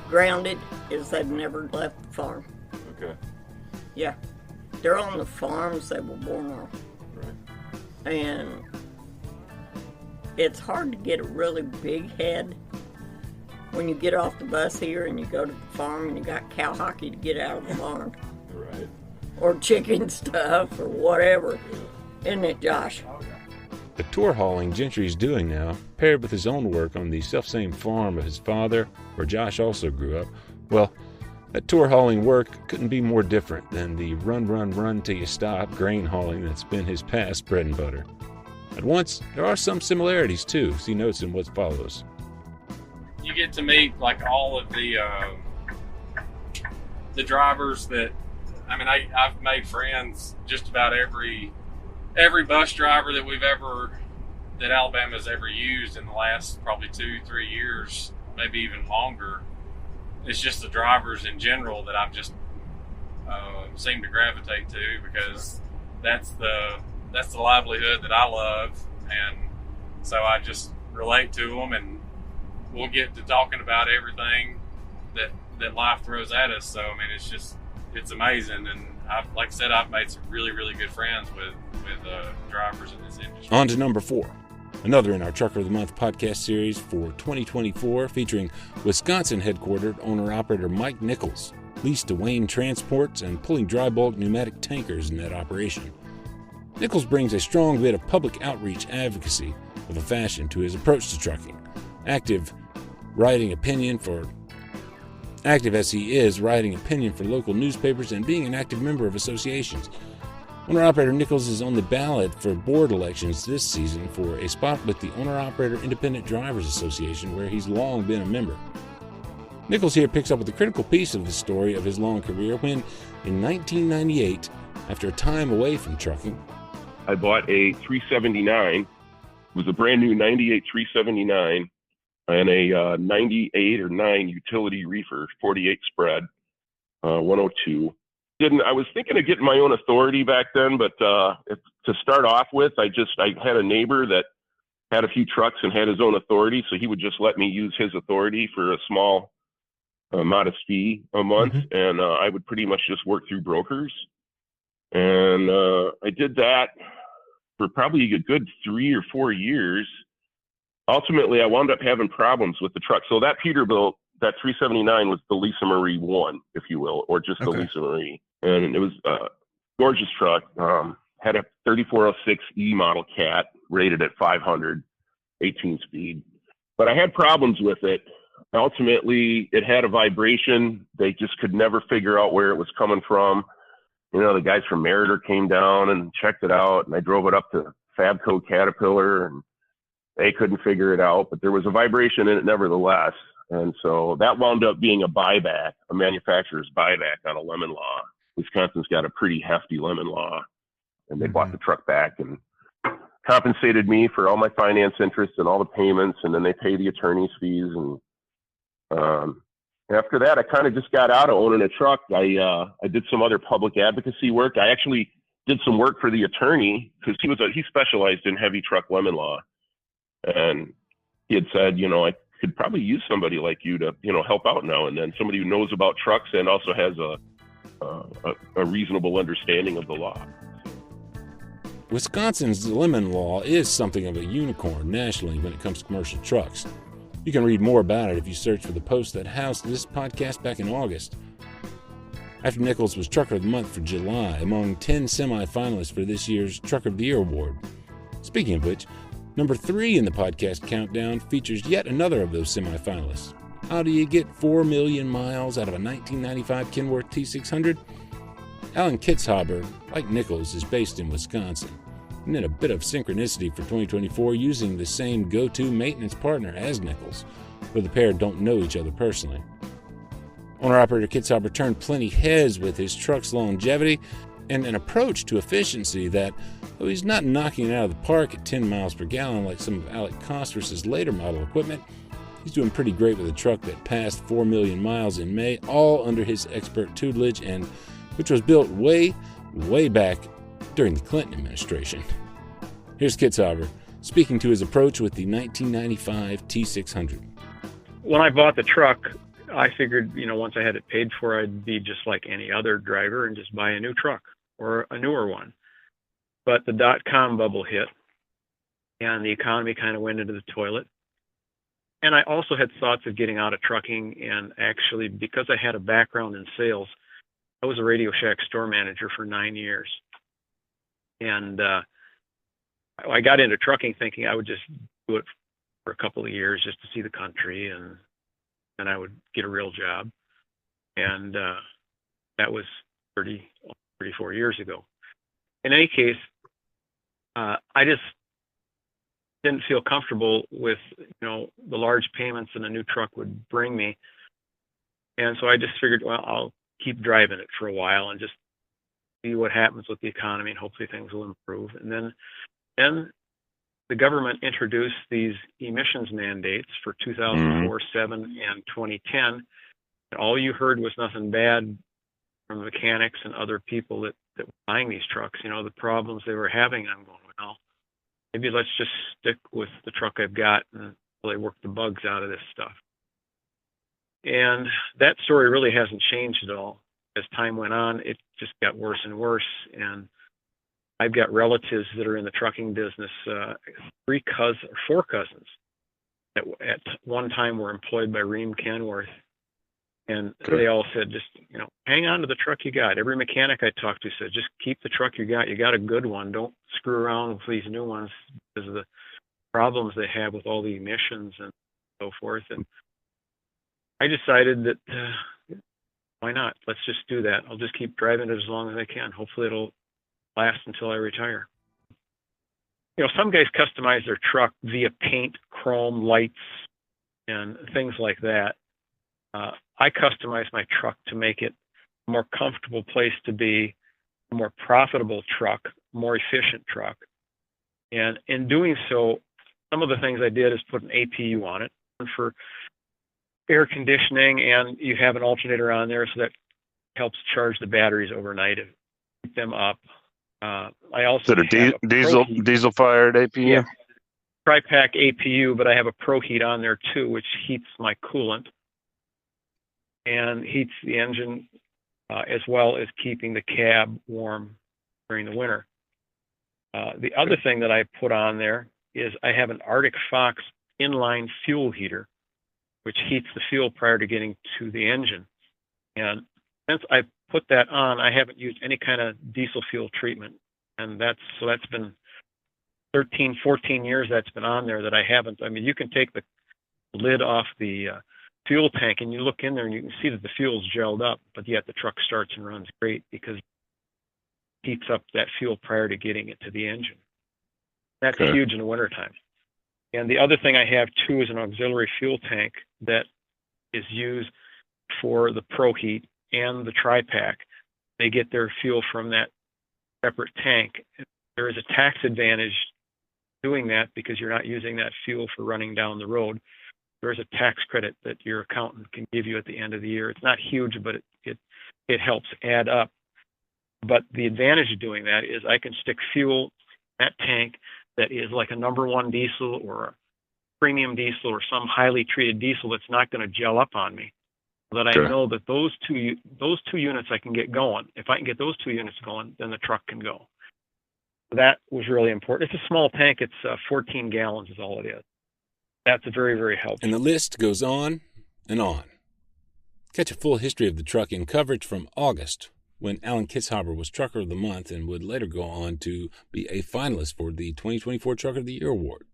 grounded is they've never left the farm. Okay. Yeah. They're on the farms they were born on. Right. And it's hard to get a really big head when you get off the bus here and you go to the farm and you got cow hockey to get out of the barn. Right. Or chicken stuff or whatever. Isn't it, Josh? The tour hauling Gentry's doing now, paired with his own work on the self-same farm of his father, where Josh also grew up, well, that tour hauling work couldn't be more different than the run till you stop grain hauling that's been his past bread and butter. At once, there are some similarities too, as he notes in what follows. You get to meet like all of the drivers that, I mean, I've made friends just about every bus driver that Alabama's ever used in the last probably 2-3 years, maybe even longer. It's just the drivers in general that I've just seem to gravitate to, because that's the livelihood that I love, and so I just relate to them, and we'll get to talking about everything that life throws at us. So I mean, it's amazing, and like I said, I've made some really, really good friends with drivers in this industry. On to number 4, another in our Trucker of the Month podcast series for 2024, featuring Wisconsin headquartered owner-operator Mike Nichols, leased to Wayne Transports and pulling dry bulk pneumatic tankers in that operation. Nichols brings a strong bit of public outreach advocacy of a fashion to his approach to trucking, active as he is writing opinion for local newspapers and being an active member of associations. Owner-operator Nichols is on the ballot for board elections this season for a spot with the Owner-Operator Independent Drivers Association, where he's long been a member. Nichols here picks up with a critical piece of the story of his long career when, in 1998, after a time away from trucking, I bought a 379. It was a brand new 98 379 and a 98 or 9 utility reefer, 48 spread, 102. I was thinking of getting my own authority back then, but to start off with, I had a neighbor that had a few trucks and had his own authority, so he would just let me use his authority for a small, modest fee a month, and I would pretty much just work through brokers. And I did that for probably a good 3 or 4 years. Ultimately, I wound up having problems with the truck. So that Peterbilt, that 379 was the Lisa Marie 1, if you will, or just the Lisa Marie. And it was a gorgeous truck. Had a 3406E model cat rated at 500, 18 speed. But I had problems with it. Ultimately, it had a vibration. They just could never figure out where it was coming from. You know, the guys from Meritor came down and checked it out, and I drove it up to Fabco Caterpillar, and they couldn't figure it out, but there was a vibration in it nevertheless. And so that wound up being a buyback, a manufacturer's buyback on a lemon law. Wisconsin's got a pretty hefty lemon law, and they bought the truck back and compensated me for all my finance interest and all the payments, and then they pay the attorney's fees. And after that, I kind of just got out of owning a truck. I did some other public advocacy work. I actually did some work for the attorney, because he specialized in heavy truck lemon law. And he had said, you know, I could probably use somebody like you to, you know, help out now and then, somebody who knows about trucks and also has a reasonable understanding of the law. Wisconsin's lemon law is something of a unicorn nationally when it comes to commercial trucks. You can read more about it if you search for the post that housed this podcast back in August. After Nichols was Trucker of the Month for July, among 10 semi-finalists for this year's Trucker of the Year award. Speaking of which, number 3 in the podcast countdown features yet another of those semi-finalists. How do you get 4 million miles out of a 1995 Kenworth T600? Alan Kitzhaber, like Nichols, is based in Wisconsin, and in a bit of synchronicity for 2024, using the same go-to maintenance partner as Nichols, though the pair don't know each other personally. Owner-operator Kitzhaber turned plenty heads with his truck's longevity, and an approach to efficiency that, though he's not knocking it out of the park at 10 miles per gallon like some of Alec Cosworth's later model equipment, he's doing pretty great with a truck that passed 4 million miles in May, all under his expert tutelage, and which was built way, way back during the Clinton administration. Here's Kitzhaber speaking to his approach with the 1995 T600. When I bought the truck, I figured, once I had it paid for, I'd be just like any other driver and just buy a new truck or a newer one. But the dot-com bubble hit, and the economy kind of went into the toilet. And I also had thoughts of getting out of trucking, and actually, because I had a background in sales, I was a Radio Shack store manager for 9 years. And I got into trucking thinking I would just do it for a couple of years just to see the country, and then I would get a real job. And that was 34 years ago. In any case, I just didn't feel comfortable with, the large payments that a new truck would bring me. And so I just figured, well, I'll keep driving it for a while and just see what happens with the economy, and hopefully things will improve. And then the government introduced these emissions mandates for 2004, 7, and 2010. And all you heard was nothing bad from mechanics and other people that were buying these trucks, the problems they were having. I'm going, well, maybe let's just stick with the truck I've got and really work the bugs out of this stuff. And that story really hasn't changed at all. As time went on, it just got worse and worse. And I've got relatives that are in the trucking business, 4 cousins that at one time were employed by Ream Kenworth. And they all said, just, hang on to the truck you got. Every mechanic I talked to said, just keep the truck you got. You got a good one. Don't screw around with these new ones because of the problems they have with all the emissions and so forth. And I decided that, why not? Let's just do that. I'll just keep driving it as long as I can. Hopefully it'll last until I retire. Some guys customize their truck via paint, chrome, lights, and things like that. I customize my truck to make it a more comfortable place to be, a more profitable truck, more efficient truck. And in doing so, some of the things I did is put an APU on it for air conditioning, and you have an alternator on there, so that helps charge the batteries overnight and keep them up. I also have a diesel fired APU? Yeah, tri-pack APU, but I have a Pro Heat on there too, which heats my coolant and heats the engine, as well as keeping the cab warm during the winter. The other thing that I put on there is I have an Arctic Fox inline fuel heater, which heats the fuel prior to getting to the engine. And since I put that on, I haven't used any kind of diesel fuel treatment. And that's been 13, 14 years that's been on there that I haven't. I mean, you can take the lid off the fuel tank and you look in there and you can see that the fuel's gelled up, but yet the truck starts and runs great because it heats up that fuel prior to getting it to the engine. That's huge in the wintertime. And the other thing I have too is an auxiliary fuel tank that is used for the Pro Heat and the Tri-Pack. They get their fuel from that separate tank. There is a tax advantage doing that because you're not using that fuel for running down the road. There is a tax credit that your accountant can give you at the end of the year. It's not huge, but it helps add up. But the advantage of doing that is I can stick fuel in that tank that is like a number one diesel or a premium diesel or some highly treated diesel that's not going to gel up on me. So that I know that those two units I can get going. If I can get those 2 units going, then the truck can go. That was really important. It's a small tank. It's 14 gallons is all it is. That's very, very helpful. And the list goes on and on. Catch a full history of the truck in coverage from August, when Alan Kitzhaber was Trucker of the Month and would later go on to be a finalist for the 2024 Trucker of the Year Award.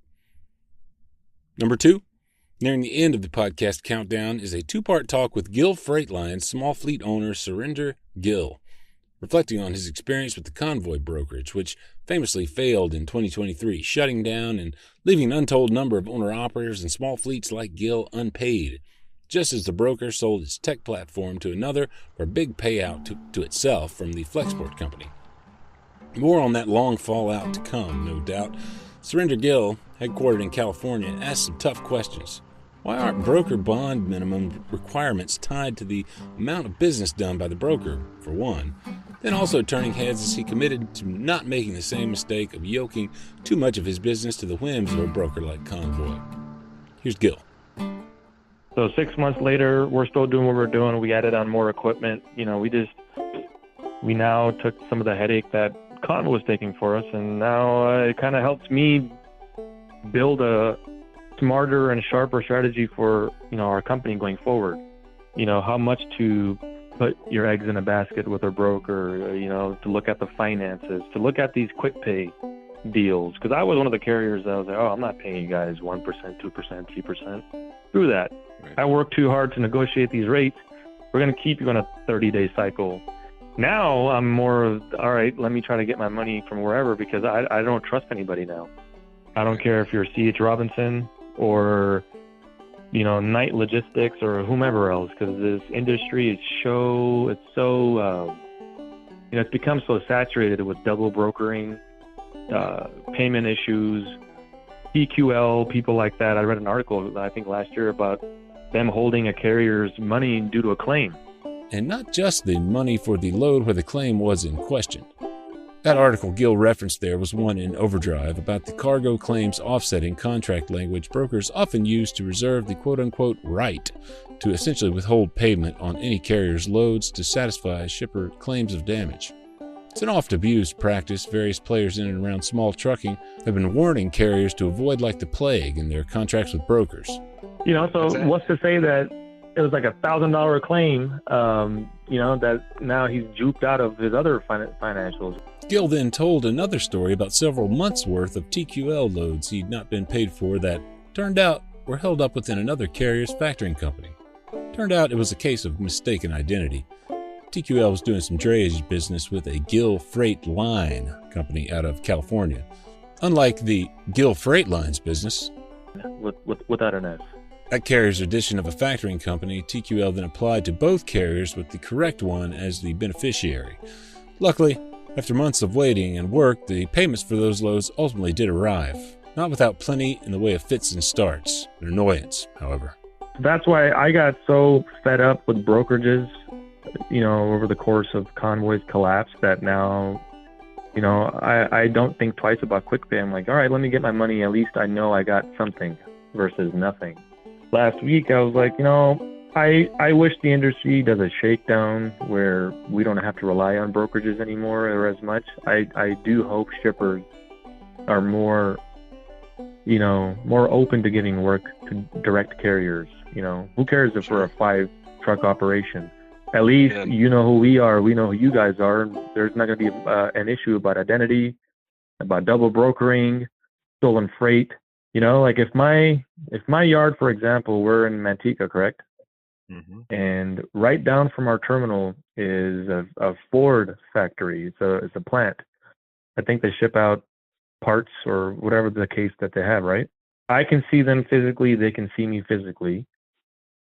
Number 2, nearing the end of the podcast countdown, is a 2-part talk with Gill Freightlines small fleet owner Surinder Gill, reflecting on his experience with the Convoy brokerage, which famously failed in 2023, shutting down and leaving an untold number of owner-operators and small fleets like Gill unpaid, just as the broker sold its tech platform to another for a big payout to itself from the Flexport company. More on that long fallout to come, no doubt. Surinder Gill, headquartered in California, asked some tough questions. Why aren't broker bond minimum requirements tied to the amount of business done by the broker, for one? Then also turning heads as he committed to not making the same mistake of yoking too much of his business to the whims of a broker like Convoy. Here's Gill. So 6 months later, we're still doing what we're doing. We added on more equipment. We now took some of the headache that Convoy was taking for us, and now it kind of helps me build a smarter and sharper strategy for our company going forward. How much to put your eggs in a basket with a broker, to look at the finances, to look at these quick pay deals. Because I was one of the carriers that was like, I'm not paying you guys 1%, 2%, 3%. Screw that. Right. I worked too hard to negotiate these rates. We're going to keep you on a 30-day cycle. Now I'm more of, all right, let me try to get my money from wherever, because I don't trust anybody now. I don't care if you're C.H. Robinson or Knight Logistics or whomever else, because this industry is it's become so saturated with double brokering, payment issues, PQL, people like that. I read an article, I think last year, about them holding a carrier's money due to a claim. And not just the money for the load where the claim was in question. That article Gill referenced there was one in Overdrive about the cargo claims offsetting contract language brokers often use to reserve the quote-unquote right to essentially withhold payment on any carrier's loads to satisfy shipper claims of damage. It's an oft-abused practice. Various players in and around small trucking have been warning carriers to avoid like the plague in their contracts with brokers. So what's to say that it was like $1,000 claim, that now he's duped out of his other financials. Gill then told another story about several months' worth of TQL loads he'd not been paid for that turned out were held up within another carrier's factoring company. Turned out it was a case of mistaken identity. TQL was doing some drayage business with a Gill Freightlines company out of California. Unlike the Gill Freightlines business, without an S. That carrier's edition of a factoring company, TQL then applied to both carriers with the correct one as the beneficiary. Luckily, after months of waiting and work, the payments for those loads ultimately did arrive. Not without plenty in the way of fits and starts. An annoyance, however. That's why I got so fed up with brokerages, over the course of Convoy's collapse, that now, I don't think twice about quick pay. I'm like, all right, let me get my money. At least I know I got something versus nothing. Last week, I was like, I wish the industry does a shakedown where we don't have to rely on brokerages anymore or as much. I do hope shippers are more open to giving work to direct carriers. Who cares if we're a 5-truck operation? At least you know who we are. We know who you guys are. There's not going to be an issue about identity, about double brokering, stolen freight. Like if my yard, for example, we're in Manteca, correct? Mm-hmm. And right down from our terminal is a Ford factory. It's a plant. I think they ship out parts or whatever the case that they have, right? I can see them physically. They can see me physically.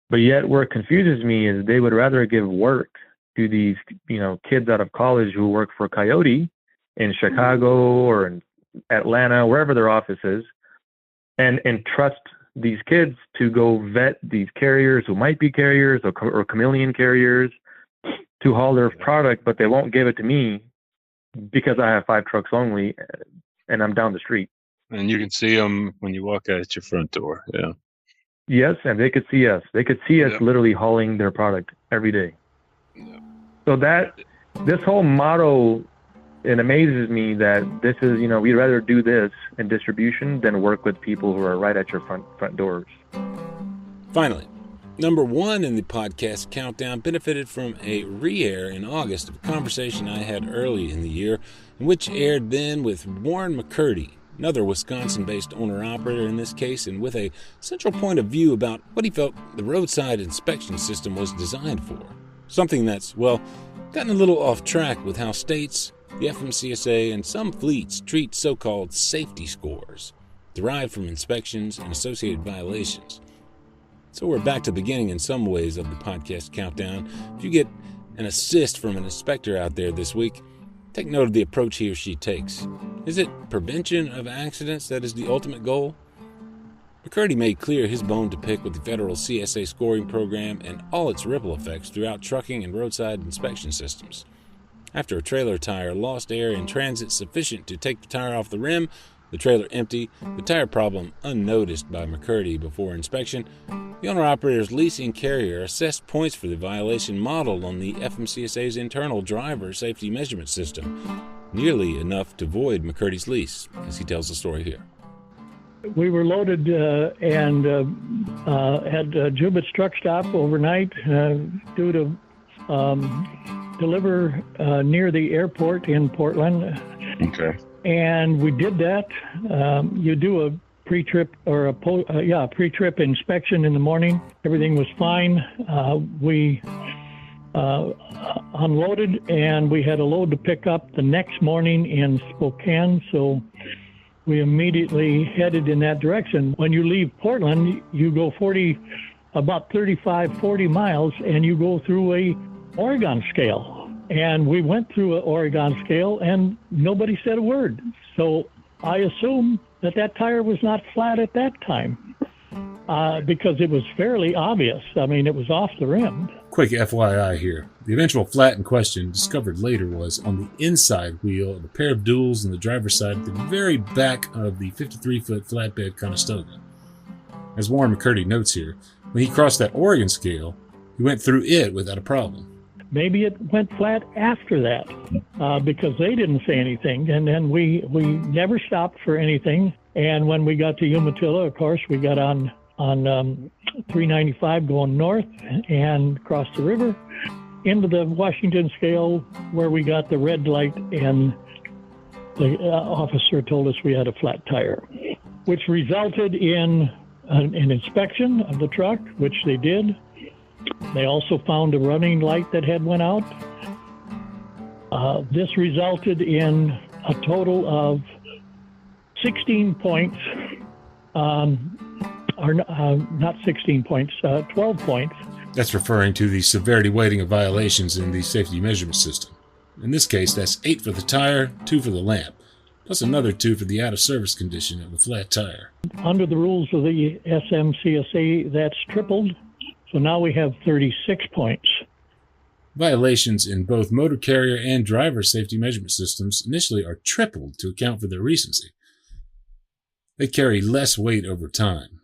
But yet where it confuses me is they would rather give work to these, kids out of college who work for Coyote in Chicago or in Atlanta, wherever their office is, and trust these kids to go vet these carriers who might be carriers or chameleon carriers to haul their product, but they won't give it to me because I have 5 trucks only and I'm down the street. And you can see them when you walk out at your front door. Yeah. Yes, and they could see us. They could see us literally hauling their product every day. Yep. So this whole motto, it amazes me that this is, we'd rather do this in distribution than work with people who are right at your front doors. Finally, number 1 in the podcast countdown benefited from a re-air in August of a conversation I had early in the year, which aired then with Warren McCurdy, another Wisconsin-based owner-operator in this case, and with a central point of view about what he felt the roadside inspection system was designed for. Something that's, gotten a little off track with how states, the FMCSA, and some fleets treat so-called safety scores, derived from inspections and associated violations. So we're back to the beginning in some ways of the podcast countdown. If you get an assist from an inspector out there this week, Take note of the approach he or she takes. Is it prevention of accidents that is the ultimate goal? McCurdy made clear his bone to pick with the federal CSA scoring program and all its ripple effects throughout trucking and roadside inspection systems. After a trailer tire lost air in transit sufficient to take the tire off the rim, the trailer empty, the tire problem unnoticed by McCurdy before inspection, the owner-operator's leasing carrier assessed points for the violation modeled on the FMCSA's internal driver safety measurement system, nearly enough to void McCurdy's lease, as he tells the story here. We were loaded and had Jubit's truck stop overnight due to deliver near the airport in Portland. Okay. And we did that. You do a pre-trip or pre-trip inspection in the morning. Everything was fine. We unloaded, and we had a load to pick up the next morning in Spokane. So we immediately headed in that direction. When you leave Portland, you go about 35, 40 miles, and you go through a Oregon scale. And we went through an Oregon scale, and nobody said a word. So I assume that tire was not flat at that time because it was fairly obvious. I mean, it was off the rim. Quick FYI here. The eventual flat in question, discovered later, was on the inside wheel of a pair of duals on the driver's side at the very back of the 53-foot flatbed Conestoga. As Warren McCurdy notes here, when he crossed that Oregon scale, he went through it without a problem. Maybe it went flat after that because they didn't say anything. And then we never stopped for anything. And when we got to Umatilla, of course, we got on 395 going north and across the river into the Washington scale where we got the red light, and the officer told us we had a flat tire, which resulted in an inspection of the truck, which they did. They also found a running light that had went out. This resulted in a total of 16 points, not 16 points, 12 points. That's referring to the severity weighting of violations in the safety measurement system. In this case, that's 8 for the tire, 2 for the lamp, plus another 2 for the out-of-service condition of a flat tire. Under the rules of the SMCSA, that's tripled. So now we have 36 points. Violations in both motor carrier and driver safety measurement systems initially are tripled to account for their recency. They carry less weight over time.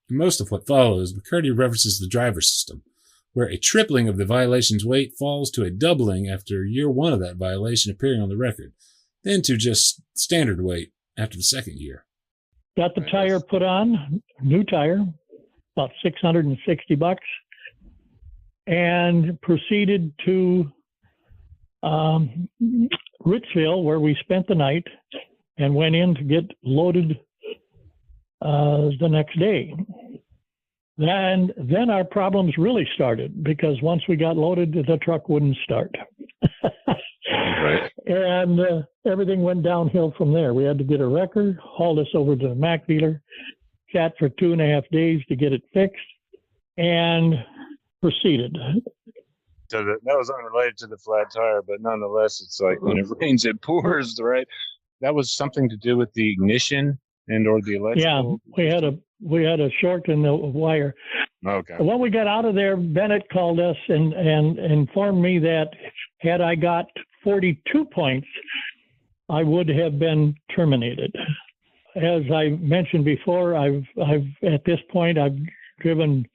In most of what follows, McCurdy references the driver system, where a tripling of the violation's weight falls to a doubling after year 1 of that violation appearing on the record, then to just standard weight after the second year. Got the tire put on, new tire, about $660, and proceeded to Richville, where we spent the night, and went in to get loaded the next day. And then our problems really started, because once we got loaded, the truck wouldn't start. Right. And everything went downhill from there. We had to get a wrecker, hauled us over to the Mack dealer, sat for 2.5 days to get it fixed, and proceeded. So that was unrelated to the flat tire, but nonetheless, it's like when it rains, it pours, right? That was something to do with the ignition and or the electrical. Yeah, we had a short in the wire. Okay. When we got out of there, Bennett called us and informed me that had I got 42 points, I would have been terminated. As I mentioned before, I've at this point I've driven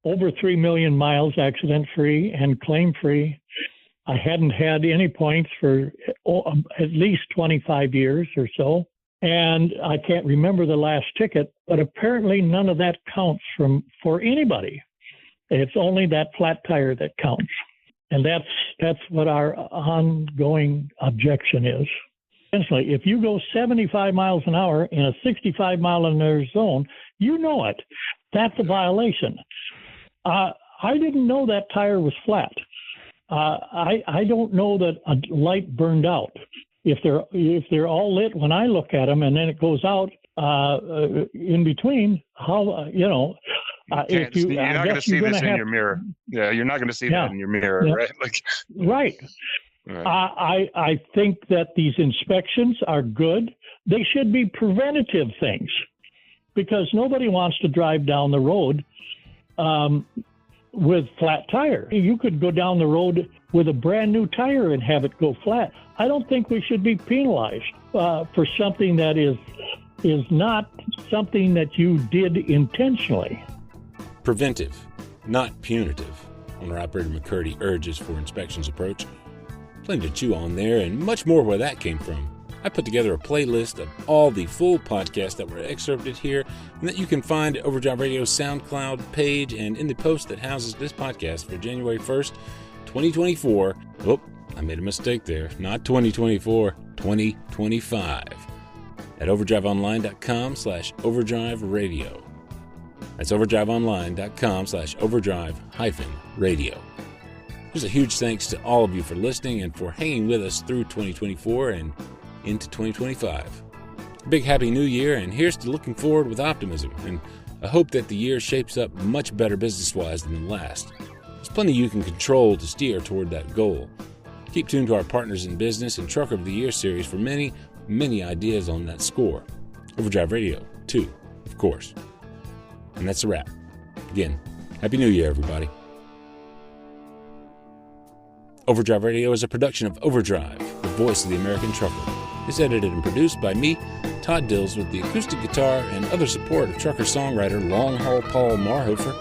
over 3 million miles accident-free and claim-free. I hadn't had any points for at least 25 years or so. And I can't remember the last ticket, but apparently none of that counts for anybody. It's only that flat tire that counts. And that's what our ongoing objection is. Essentially, if you go 75 miles an hour in a 65 mile an hour zone, you know it. That's a violation. I didn't know that tire was flat. I don't know that a light burned out. If they're all lit when I look at them, and then it goes out in between, how you're not going to see this in your mirror. Yeah, you're not going to see that in your mirror, right? Right. Right. I think that these inspections are good. They should be preventative things, because nobody wants to drive down the road with flat tire. You could go down the road with a brand new tire and have it go flat. I don't think we should be penalized for something that is not something that you did intentionally. Preventive, not punitive. Owner-operator McCurdy urges for inspections approach. Plenty to chew on there, and much more where that came from. I put together a playlist of all the full podcasts that were excerpted here, and that you can find at Overdrive Radio's SoundCloud page and in the post that houses this podcast for January 1st, 2024. Oh, I made a mistake there. Not 2024, 2025. At overdriveonline.com/overdrive radio. That's overdriveonline.com/overdrive-radio. There's a huge thanks to all of you for listening and for hanging with us through 2024 and into 2025. A big happy new year, and here's to looking forward with optimism and a hope that the year shapes up much better business-wise than the last. There's plenty you can control to steer toward that goal. Keep tuned to our Partners in Business and Trucker of the Year series for many, many ideas on that score. Overdrive Radio, too, of course. And that's a wrap. Again, Happy New Year, everybody. Overdrive Radio is a production of Overdrive, the voice of the American trucker. It's edited and produced by me, Todd Dills, with the acoustic guitar and other support of trucker songwriter Long Haul Paul Marhofer.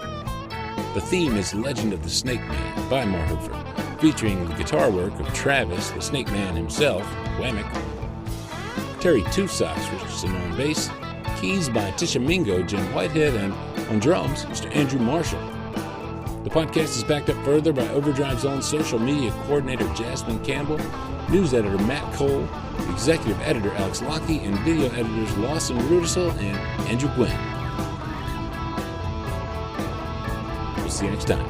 The theme is Legend of the Snake Man by Marhofer, featuring the guitar work of Travis, the Snake Man himself, Whammick. Terry Two Socks Richardson on bass, keys by Tisha Mingo, Jim Whitehead, and on drums, Mr. Andrew Marshall. The podcast is backed up further by Overdrive's own social media coordinator Jasmine Campbell, news editor Matt Cole, executive editor Alex Lockie, and video editors Lawson Rudisell and Andrew Gwynn. We'll see you next time.